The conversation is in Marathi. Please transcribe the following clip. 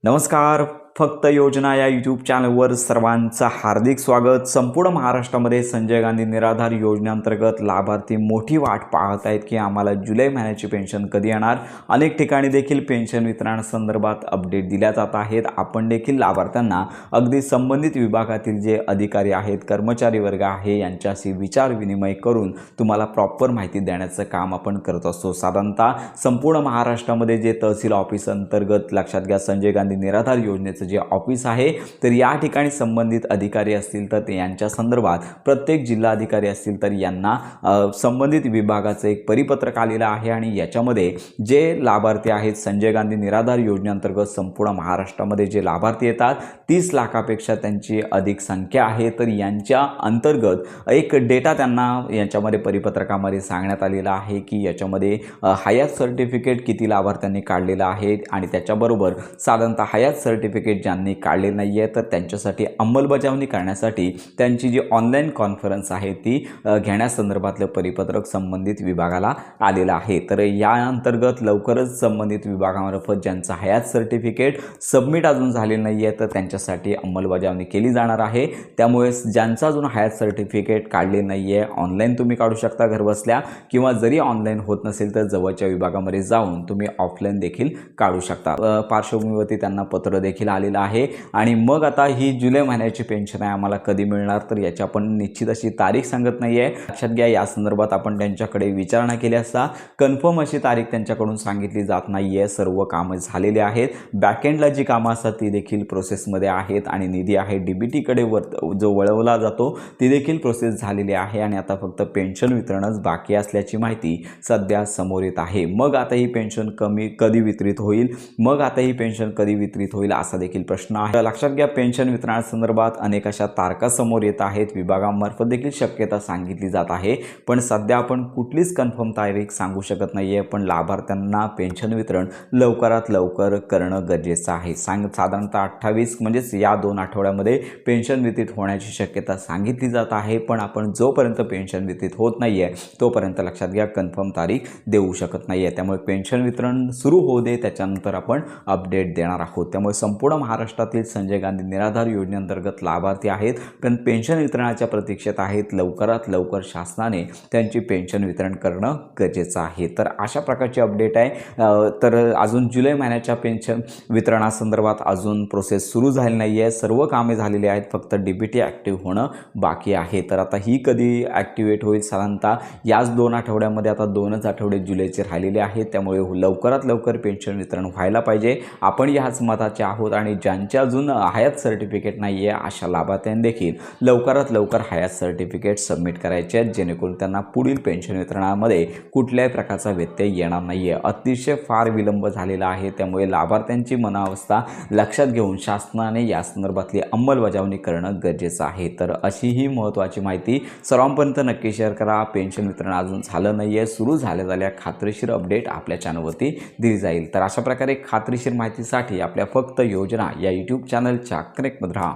नमस्कार. फक्त योजना या यूट्यूब चॅनलवर सर्वांचं हार्दिक स्वागत. संपूर्ण महाराष्ट्रामध्ये संजय गांधी निराधार योजनेअंतर्गत लाभार्थी मोठी वाट पाहत आहेत की आम्हाला जुलै महिन्याची पेन्शन कधी येणार. अनेक ठिकाणी देखील पेन्शन वितरणासंदर्भात अपडेट दिल्या जात आहेत. आपण देखील लाभार्थ्यांना अगदी संबंधित विभागातील जे अधिकारी आहेत, कर्मचारी वर्ग आहे यांच्याशी विचार विनिमय करून तुम्हाला प्रॉपर माहिती देण्याचं काम आपण करत असतो. साधारणतः संपूर्ण महाराष्ट्रामध्ये जे तहसील ऑफिस अंतर्गत लक्षात घ्या संजय गांधी निराधार योजनेचं जे ऑफिस आहे, तर या ठिकाणी संबंधित अधिकारी असतील तर ते यांच्या संदर्भात प्रत्येक जिल्हाधिकारी असतील तर यांना संबंधित विभागाचं एक परिपत्रक आलेलं आहे आणि याच्यामध्ये जे लाभार्थी आहेत संजय गांधी निराधार योजनेअंतर्गत संपूर्ण महाराष्ट्रामध्ये जे लाभार्थी येतात 30 लाखापेक्षा त्यांची अधिक संख्या आहे. तर यांच्या अंतर्गत एक डेटा त्यांना याच्यामध्ये परिपत्रकामध्ये सांगण्यात आलेला आहे की याच्यामध्ये हयात सर्टिफिकेट किती लाभार्थ्यांनी काढलेलं आहे आणि त्याच्याबरोबर साधारणतः हयात सर्टिफिकेट ज्यांनी काढले नाही आहे तर त्यांच्यासाठी अंमलबजावणी करण्यासाठी त्यांची जी ऑनलाईन कॉन्फरन्स आहे ती घेण्यासंदर्भातलं परिपत्रक संबंधित विभागाला आलेलं आहे. तर या अंतर्गत लवकरच संबंधित विभागामार्फत ज्यांचं हयात सर्टिफिकेट सबमिट अजून झालेलं नाही आहे तर त्यांच्यासाठी अंमलबजावणी केली जाणार आहे. त्यामुळे ज्यांचं अजून हयात सर्टिफिकेट काढले नाही आहे ऑनलाईन तुम्ही काढू शकता घरबसल्या, किंवा जरी ऑनलाईन होत नसेल तर जवळच्या विभागामध्ये जाऊन तुम्ही ऑफलाईन देखील काढू शकता. पार्श्वभूमीवरती त्यांना पत्र देखील आलेलं आहे. आणि मग आता ही जुलै महिन्याची पेन्शन आहे आम्हाला कधी मिळणार, तर याची आपण निश्चित अशी तारीख सांगत नाही आहे. लक्षात घ्या या संदर्भात आपण त्यांच्याकडे विचारणा केली असता कन्फर्म अशी तारीख त्यांच्याकडून सांगितली जात नाही आहे. सर्व कामं झालेली आहेत. बॅकएंडला जी कामं असतात ती देखील प्रोसेसमध्ये आहेत आणि निधी आहे DBTकडे जो वळवला जातो ती देखील प्रोसेस झालेली आहे आणि आता फक्त पेन्शन वितरणच बाकी असल्याची माहिती सध्या समोर येत आहे. मग आता ही पेन्शन कधी वितरित होईल, मग आता ही पेन्शन कधी वितरित होईल असा देखील प्रश्न आहे. लक्षात घ्या पेन्शन वितरणासंदर्भात अनेक अशा तारखा समोर येत आहेत. विभागामार्फत देखील शक्यता सांगितली जात आहे, पण सध्या आपण कुठलीच कन्फर्म तारीख सांगू शकत नाही आहे. पण लाभार्थ्यांना पेन्शन वितरण लवकरात लवकर करणं गरजेचं आहे. साधारणतः 28 म्हणजेच या 2 आठवड्यामध्ये पेन्शन वितरित होण्याची शक्यता सांगितली जात आहे. पण आपण जोपर्यंत पेन्शन वितरित होत नाही आहे तोपर्यंत लक्षात घ्या कन्फर्म तारीख देऊ शकत नाही आहे. त्यामुळे पेन्शन वितरण सुरू होऊ दे, त्याच्यानंतर आपण अपडेट देणार आहोत. त्यामुळे संपूर्ण महाराष्ट्रातील संजय गांधी निराधार योजनेअंतर्गत लाभार्थी आहेत पण पेन्शन वितरणाच्या प्रतीक्षेत आहेत. लवकरात लवकर शासनाने त्यांची पेन्शन वितरण करणं गरजेचं आहे. तर अशा प्रकारची अपडेट आहे. तर अजून जुलै महिन्याच्या पेन्शन वितरणासंदर्भात अजून प्रोसेस सुरू झाली नाही आहे. सर्व कामे झालेली आहेत, फक्त DBT ॲक्टिव्ह होणं बाकी आहे. तर आता ही कधी ॲक्टिवेट होईल, साधारणतः याच 2 आठवड्यामध्ये आता 2च आठवडे जुलैचे राहिलेले आहेत. त्यामुळे लवकरात लवकर पेन्शन वितरण व्हायला पाहिजे. आपण याच मताचे आहोत आणि ज्यांच्या अजून हयात सर्टिफिकेट नाही आहे अशा लाभार्थ्यांनी देखील लवकरात लवकर हयात सर्टिफिकेट सबमिट करायचे आहेत, जेणेकरून त्यांना पुढील पेन्शन वितरणामध्ये कुठल्याही प्रकारचा व्यत्यय येणार नाही आहे. अतिशय फार विलंब झालेला आहे. त्यामुळे लाभार्थ्यांची मनावस्था लक्षात घेऊन शासनाने या संदर्भातली अंमलबजावणी करणं गरजेचं आहे. तर अशी ही महत्त्वाची माहिती सर्वांपर्यंत नक्की शेअर करा. पेन्शन वितरण अजून झालं नाही आहे, सुरू झाल्या खात्रीशीर अपडेट आपल्या चॅनलवरती दिली जाईल. तर अशा प्रकारे खात्रीशीर माहितीसाठी आपल्या फक्त योजना या यूट्यूब चॅनलच्या कनेक्टमध्ये राहा.